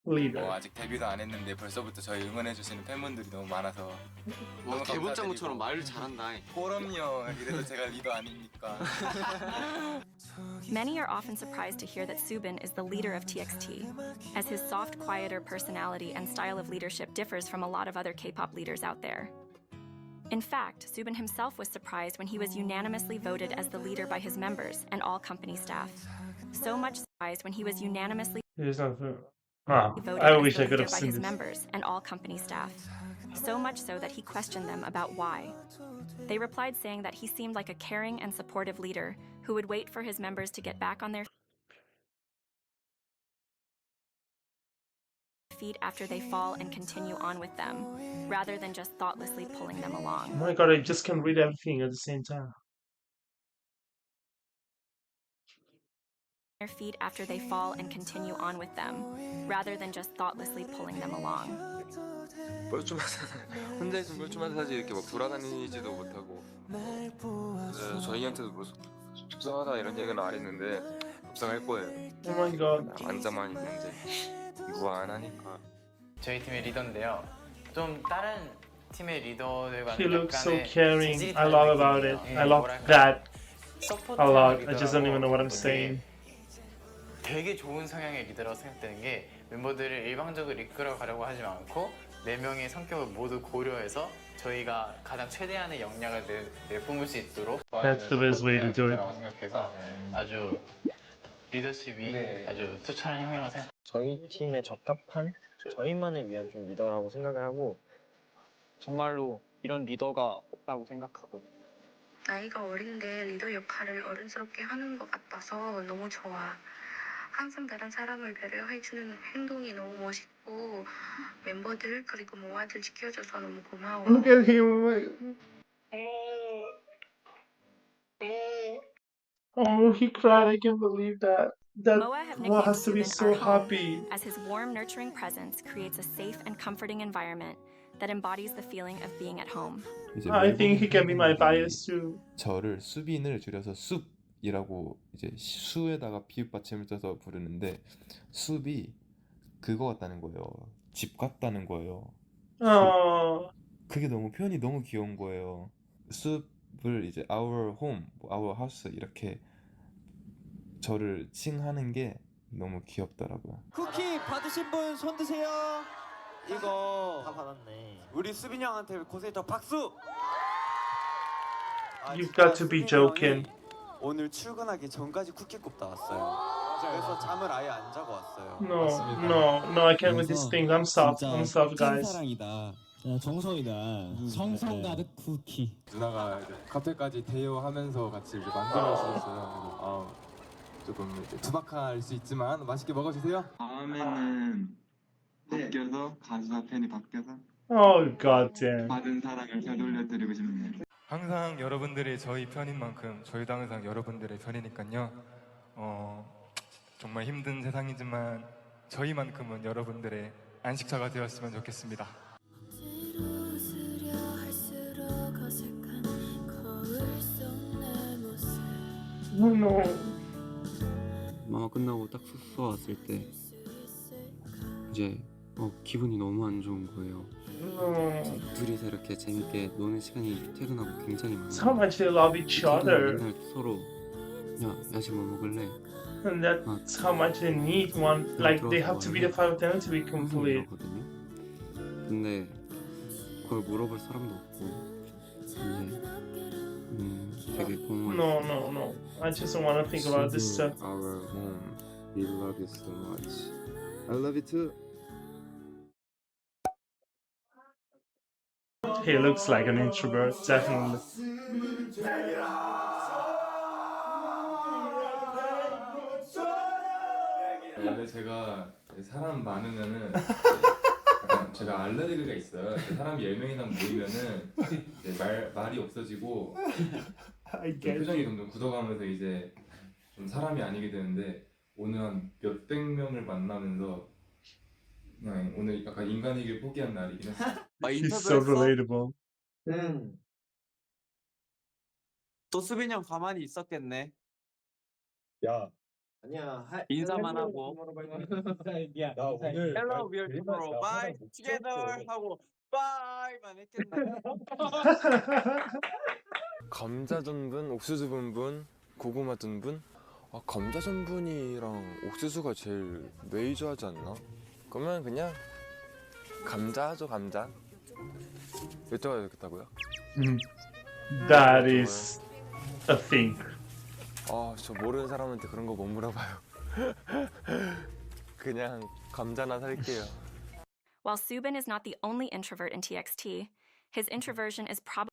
Leader. 아직 데뷔도 안 했는데 벌써부터 저희 응원해주시는 팬분들이 너무 많아서 와, 대본장처럼 말을 잘한다. 그럼요. 이래도 제가 리더 아닙니까? Many are often surprised to hear that Soobin is the leader of TXT, as his soft, quieter personality and style of leadership differs from a lot of other K-pop leaders out there. In fact, Soobin himself was surprised when he was unanimously voted as the leader by his members and all company staff. So much surprised when he was unanimously voted I wish I as could the leader have by seen his this. members and all company staff. So much so that he questioned them about why. They replied saying that he seemed like a caring and supportive leader who would wait for his members to get back on their feet after they fall and continue on with them, rather than just thoughtlessly pulling them Oh along. my god, I just can't read everything at the same time. Their feet after they fall and continue on with them, rather than just thoughtlessly pulling them along. 뻘쭘하잖아요. 혼자 있으면 뻘쭘하지 이렇게 막 돌아다니지도 못하고 저희한테도 뭐 속상하다 이런 얘기는 안 했는데 속상할 거예요. Oh my god. 앉아만 있는데 무안하니까. 저희 팀의 리더인데요. 좀 다른 팀의 리더들과는 He looks so 약간의 caring. 재질이 I 다른 love about it. 느낌이에요. I love 뭐랄까, that a 서포트하는 lot. I just don't even know what I'm 리더라고 saying. 되게 좋은 성향의 리더라고 생각되는 게 멤버들을 일방적으로 이끌어 가려고 하지 않고 4명의 성격을 모두 고려해서 저희가 가장 최대한의 역량을 내뿜을 수 있도록 That's the best way to do it. 생각해서 아주 리더십이 아주 투철한 형이라고 생각합니다. 저희 팀에 적합한 저희만을 위한 좀 리더라고 생각을 하고 정말로 이런 리더가 없다고 생각하고 나이가 어린데 리더 역할을 어른스럽게 하는 것 같아서 너무 좋아. 항상 다른 사람을 배려해주는 행동이 너무 멋있고 멤버들 그리고 모아들 지켜줘서 너무 고마워. Look at him. Oh, he cried. I can't believe that. That MOA have one nicknamed has to be Soobin so our home, happy. as his warm, nurturing presence creates a safe and comforting environment that embodies the feeling of being at home. 이제 I think 외국인 he can be my 팬분들이 bias too. 저를 수빈을 줄여서 숲이라고 이제 수에다가 비읍 받침을 써서 부르는데 숲이 그거 같다는 거예요. 집 같다는 거예요. Oh. 그게 너무 표현이 너무 귀여운 거예요. 숲을 이제 our home, our house 이렇게 저를 칭하는 게 너무 귀엽더라고요. 쿠키 받으신 분 손 드세요. 이거 다 받았네. 우리 수빈이 형한테 고생했던 박수. You've got to be joking. 오늘 출근하기 전까지 쿠키 굽다 왔어요. 그래서 잠을 아예 안 자고 왔어요. No, I can't with these things. I'm soft, guys. 찐사랑이다. 정성이다. 정성 가득 쿠키. 누나가 이제 카페까지 대여하면서 같이 이렇게 만들어 주셨어요. 조금 이제 투박할 수 있지만 맛있게 먹어주세요. 다음에는 바뀌어서 가수와 팬이 바뀌어서 Oh, god damn. 받은 사랑을 되돌려드리고 싶네요. 항상 여러분들이 저희 편인 만큼 저희도 항상 여러분들의 편이니까요. 정말 힘든 세상이지만 저희만큼은 여러분들의 안식처가 되었으면 좋겠습니다. No. 마마 끝나고 딱 숙소 왔을 때 이제 기분이 너무 안 좋은 거예요. 둘이서 이렇게 재밌게 노는 시간이 퇴근하고 굉장히 많아요. How much they love each other. 맨날 서로 야 야식 뭐 먹을래? And that's how much they need one. Like they have to be the five of them to be complete. 근데 그걸 물어볼 사람도 없고 이제 되게 고마워요. No. I just don't want to think about this stuff. Our home, we love you so much. I love you too. He looks like an introvert, definitely. 원래 제가 사람 많으면은 약간 제가 알레르기가 있어요. 사람이 10명 이상 모이면은 이제 말이 없어지고 표정이 점점 굳어가면서 이제 좀 사람이 아니게 되는데 오늘 한 몇백 명을 만나면서 그냥 오늘 약간 인간이길 포기한 날이긴 했어요. He's so relatable. 또 수빈이 형 가만히 있었겠네. 야 아니야 인사만 하고. 나 오늘 Hello, we are tomorrow. Bye, together 하고 bye만 했겠네. 감자 전분, 옥수수 분분, 고구마 전분. 감자 전분이랑 옥수수가 제일 메이저하지 않나? 그러면 그냥 감자 하죠, 감자. 여쭤봐도 되겠다고요? That is a thing. 저 모르는 사람한테 그런 거 못 물어봐요. 그냥 감자나 살게요. While Soobin is not the only introvert in TXT, his introversion is probably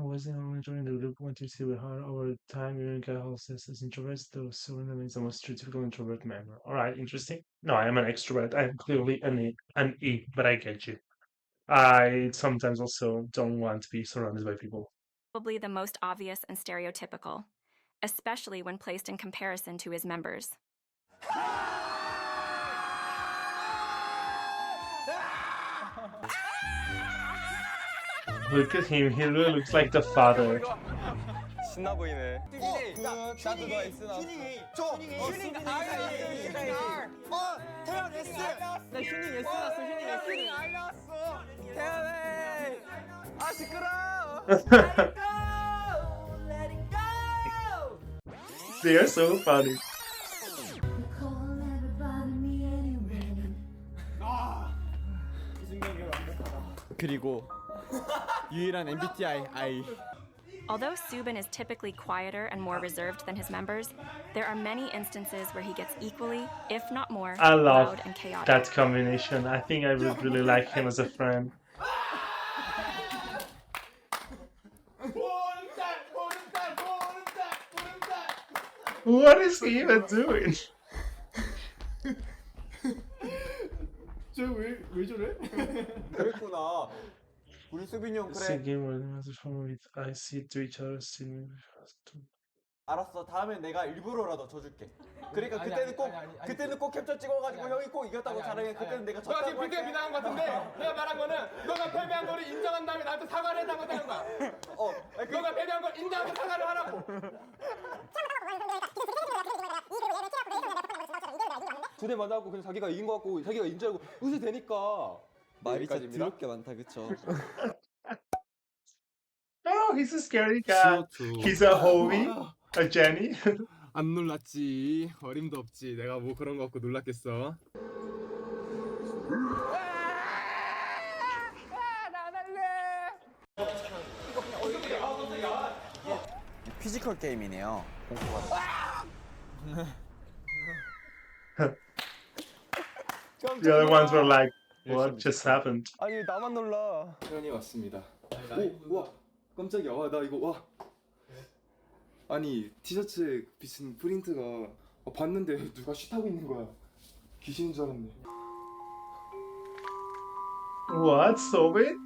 wasn't only joining the group went to see with her over time. Even got hostess as introverts, though so is the most typical introvert member. All right, interesting. No, I am an extrovert. I am clearly an E, but I get you. I sometimes also don't want to be surrounded by people. the most obvious and stereotypical, especially when placed in comparison to his members. Look at him, he really looks like the father. 신나 보이네. 나도 너 S 나왔어. 휴닝 태연 S. 나 휴닝 S 나왔어. 휴닝 R 나왔어. 태연해. 시끄러. They are so funny. 그리고 유일한 MBTI I. Although Soobin is typically quieter and more reserved than his members, there are many instances where he gets equally, if not more, I love loud and chaotic. that combination. I think I would really like him as a friend. What is he even doing? 왜 저래? 그랬구나. 우리 수빈이 형 그래. Singing with I see to each other, singing. 알았어. 다음엔 내가 일부러라도 져줄게. 그러니까 그때는 꼭 캡처 찍어가지고 형이 꼭 이겼다고 자랑해. 그때는 내가 너가 졌다고 지금 빅데이 할게. 비난한 것 같은데 내가 말한 거는 너가 패배한 거를 인정한 다음에 나한테 사과를 해달라고 하는 거야. 너가 패배한 걸 인정하고 사과를 하라고. 두 대 맞아갖고 그냥 자기가 이긴 거 같고 자기가 인줄 알고 웃을 되니까 말이 진짜 더럽게 많다, 그쵸? Oh, he's a scary guy. He's a homie, a Jenny. 안 놀랐지. 어림도 없지. 내가 뭐 그런 거 갖고 놀랐겠어. 피지컬 게임이네요. The other ones were like, what just happened? 아니 나만 놀라. 태연이 왔습니다. 오, 와, 깜짝이야. 와, 나 이거 와. 아니 티셔츠에 비친 프린트가 봤는데 누가 쉿하고 있는 거야. 귀신인 줄 알았네. What, Soobin?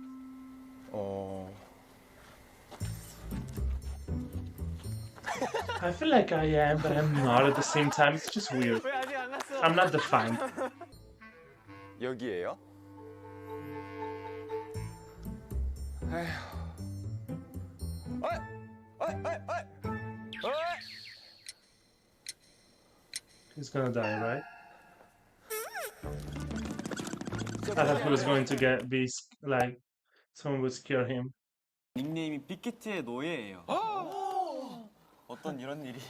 I feel like I am, but I'm not at the same time. It's just weird. I'm not defined. 여기에요? He's gonna die, right? I thought he was going to like, someone would scare him. 닉네임이 빅히트의 노예예요. 어떤 이런 일이?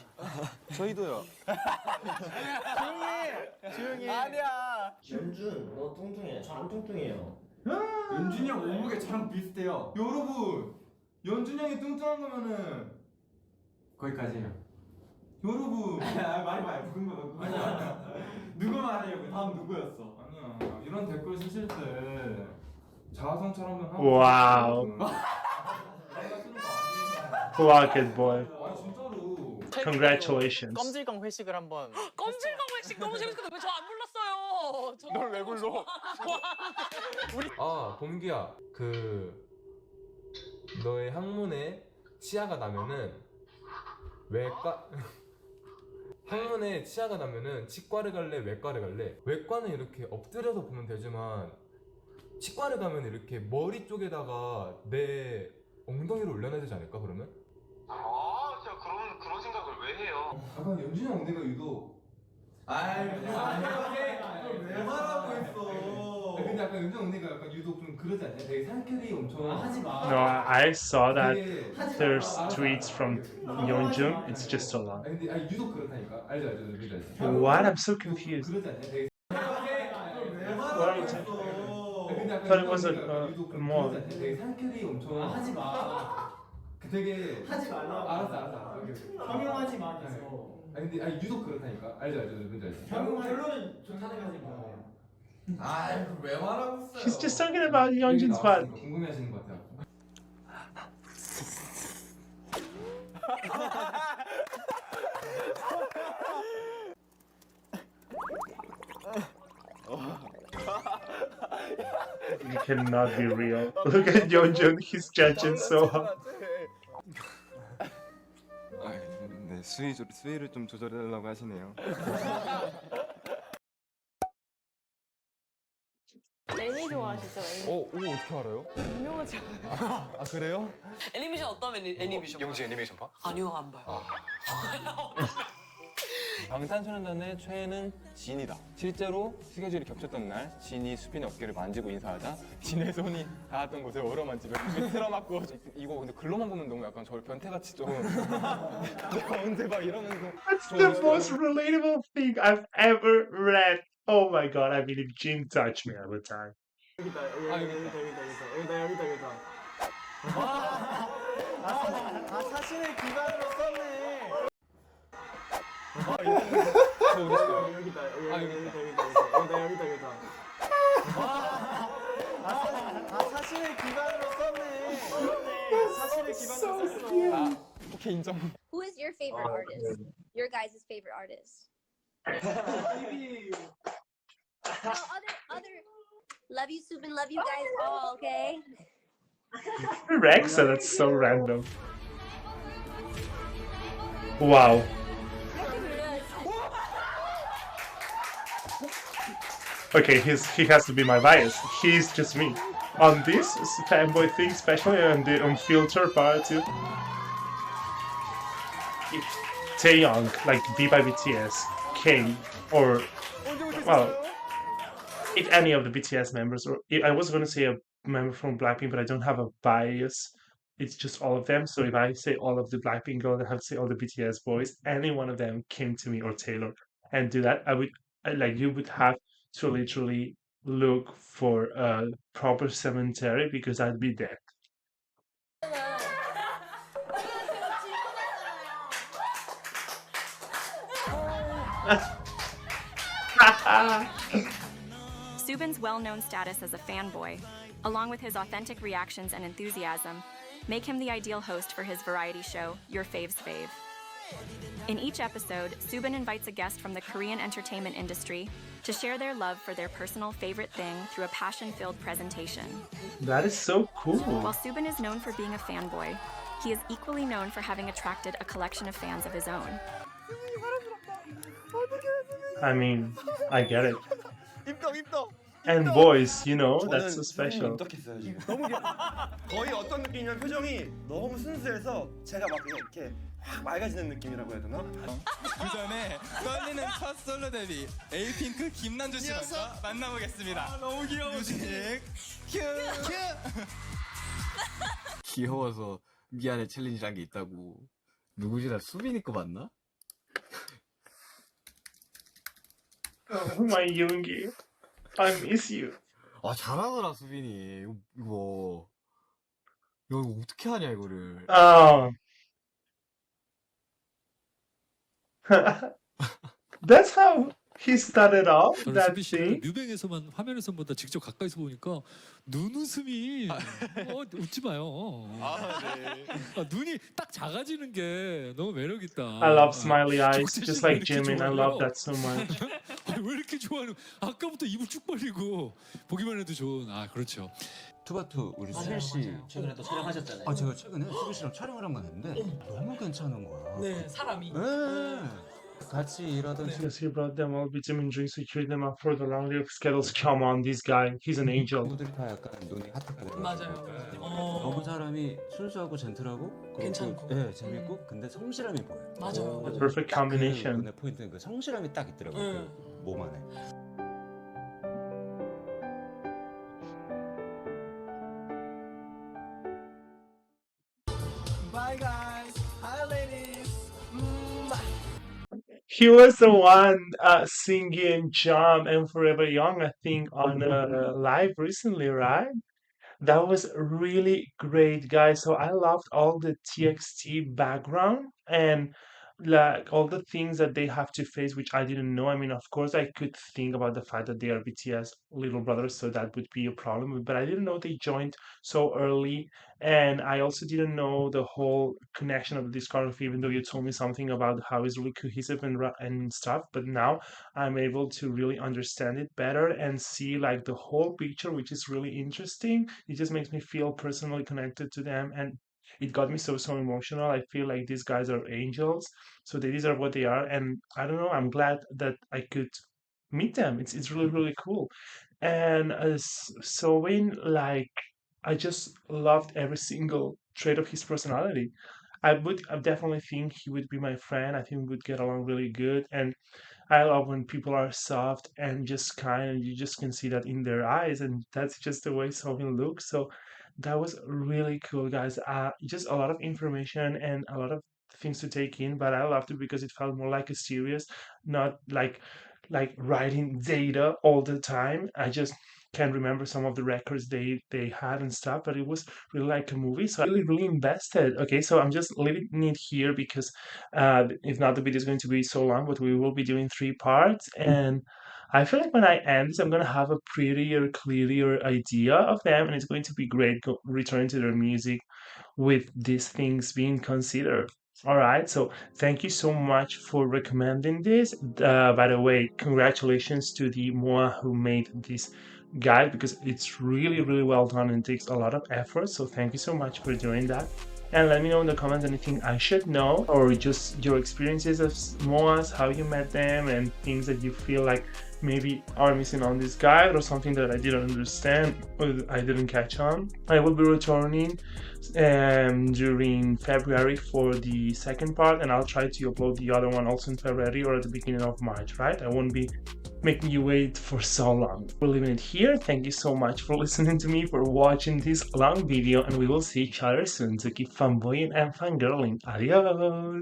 저희도요. 조용히 해. 아니야. 연준, 너 뚱뚱해. 저 안 뚱뚱해요. 연준이 형 몸무게 저랑 비슷해요. 여러분, 연준이 형이 뚱뚱한 거면은 거기까지예요. 여러분, 말이 굵은 거 넣고. 아니야. 누구 말이에요? 다음 누구였어? 아니야. 이런 댓글 쓰실 때 자아성찰 한번 하고. Wow. Clock it, boy. Congratulations. 껌질감 회식을 한번. 껌질감 회식 너무 재밌었는데 왜 저 안 불렀어요? 널 왜 불러? 아, 봄기야. 너의 항문에 치아가 나면은 외과 항문에 치아가 나면은 치과를 갈래, 외과를 갈래? 외과는 이렇게 엎드려서 보면 되지만 치과를 가면 이렇게 머리 쪽에다가 내 엉덩이를 올려놔야 되지 않을까 그러면? 제가 그런 생각을 왜 해요? 아까 연준이 형 엉덩이가 유독 왜 말하고 있어? 근데 아까 연준이 엉덩이가 약간 유독 좀 그러지 않냐? 되게 상쾌히 엄청 하지 마. No, I saw that there's tweets from Yeonjun. It's just so long. 근데 유독 그렇다니까. 알죠. What? I'm so confused. 그러지 않냐? 되게 What are you talking? I thought it was a more. 되게 상쾌히 엄청 하지 마. 되게 하지 말라. 알았어. 형용하지 마 계속. 근데 유독 그렇다니까. 알죠. 뭔지 알죠. 결론은 좋다는 거지 뭐. 왜 말하고 있어요? He's just talking about Yeonjun's butt. 궁금해하시는 것 같아요. You cannot be real. Look at Yeonjun. He's judging so hard. 네, 수위를 좀 조절해달라고 하시네요. 애니 좋아하시죠? 애니. 어떻게 알아요? 유명하지 않아요? 아 그래요? 애니메이션 어떤 애니메이션? 영지 애니메이션 봐? 아니요 안 봐요. 방탄소년단의 최애는 진이다. 실제로 스케줄이 겹쳤던 날 진이 수빈의 어깨를 만지고 인사하자 진의 손이 닿았던 곳에 어루만지며 틀어맞고 이거 근데 글로만 보면 너무 약간 저를 변태같이 좀 내가 언제 봐 이러면서 That's the most relatable thing I've ever read. Oh my god, I mean, if Jin touched me, I would die. 여기다. 사진을 기반으로 썼네. 여기다. 사진을 기반으로 썼네. 사진을 기반으로 썼어. 오케이 인정. Who is your favorite artist? Your guys' favorite artist? No, other. Love you, Soobin. Love you guys all. Okay. Rexa, that's so random. Wow. Okay, he has to be my bias. He's just me. On this fanboy thing, especially on the unfiltered part too. If Taeyong, like V by BTS, came, or well, if any of the BTS members, or I was going to say a member from Blackpink, but I don't have a bias. It's just all of them. So if I say all of the Blackpink girls, I have to say all the BTS boys. Any one of them came to me or Taylor and do that, like you would have to literally look for a proper cemetery because I'd be dead. Soobin's well-known status as a fanboy, along with his authentic reactions and enthusiasm, make him the ideal host for his variety show, Your Fave's Fave. In each episode, Soobin invites a guest from the Korean entertainment industry to share their love for their personal favorite thing through a passion-filled presentation. That is so cool. While Soobin is known for being a fanboy, he is equally known for having attracted a collection of fans of his own. I mean, I get it. And boys, you know, that's so special. 너무 거의 어떤 느낌이냐면 표정이 너무 순수해서 제가 막 이렇게 확 맑아지는 느낌이라고 해야 되나? 그 전에 떨리는 첫 솔로 데뷔 에이핑크 김난주 씨 먼저 만나보겠습니다. 너무 귀여워. 뮤직 큐. 귀여워서 미안해 챌린지란 게 있다고. 누구지? 나 수빈이 거 맞나? Oh my Yoongi, I miss you. 아 잘하더라 수빈이. 이거 어떻게 하냐 이거를. That's how he started off 저는 that 수빈 씨를 thing. 뮤뱅에서만 화면에서보다 직접 가까이서 보니까 눈웃음이 웃지 마요. 눈이 딱 작아지는 게 너무 매력 있다. I love smiley eyes, just like Jimin. I love that so much. 왜 이렇게 좋아하는? 아까부터 입을 쭉 벌리고 보기만 해도 좋은. 그렇죠. 투바투 우리 수빈 씨 최근에 또 촬영하셨잖아요. 제가 최근에 수빈 씨랑 촬영을 한 번 했는데 너무 괜찮은 거야. 네, 사람이. 같이 일하던 Because he brought them all vitamin drinks to cheer them up for the long day of schedules. Come on, this guy, he's an angel. 친구들이 다 약간 눈이 하트가 되고 맞아요. 너무 사람이 순수하고 젠틀하고 괜찮고. 네, 재밌고 근데 성실함이 보여요. 맞아요. The perfect combination. 그 포인트는 그 성실함이 딱 있더라고요. 그 몸 안에. Bye guys. Hi ladies. He was the one singing Jump and Forever Young, I think, on live recently, right? That was really great, guys. So I loved all the TXT background and like all the things that they have to face, which I didn't know. I mean, of course, I could think about the fact that they are BTS little brothers, so that would be a problem. But I didn't know they joined so early, and I also didn't know the whole connection of the discography. Even though you told me something about how it's really cohesive and stuff, but now I'm able to really understand it better and see like the whole picture, which is really interesting. It just makes me feel personally connected to them, and it got me so emotional. I feel like these guys are angels, so they deserve what they are, and I don't know. I'm glad that I could meet them. It's really cool, and Soin, like I just loved every single trait of his personality. I definitely think he would be my friend. I think we would get along really good, and I love when people are soft and just kind, and you just can see that in their eyes, and that's just the way Sohyun looks. So that was really cool, guys. Just a lot of information and a lot of things to take in, but I loved it because it felt more like a series, not like writing data all the time. I just can't remember some of the records they had and stuff, but it was really like a movie. So I really invested. Okay, so I'm just leaving it here because if not, the video is going to be so long. But we will be doing 3 parts, and I feel like when I end this, I'm gonna have a prettier, clearer idea of them, and it's going to be great returning to their music with these things being considered. All right, so thank you so much for recommending this. By the way, congratulations to the Moa who made this guide because it's really well done and takes a lot of effort. So thank you so much for doing that. and let me know in the comments anything I should know, or just your experiences of MOAs, how you met them, and things that you feel like maybe are missing on this guide, or something that I didn't understand or I didn't catch on. I will be returning during February for the second part, and I'll try to upload the other one also in February or at the beginning of March, right? I won't be making you wait for so long. We're leaving it here. Thank you so much for listening to me, for watching this long video, and we will see each other soon. So keep fanboying and fangirling. Adios!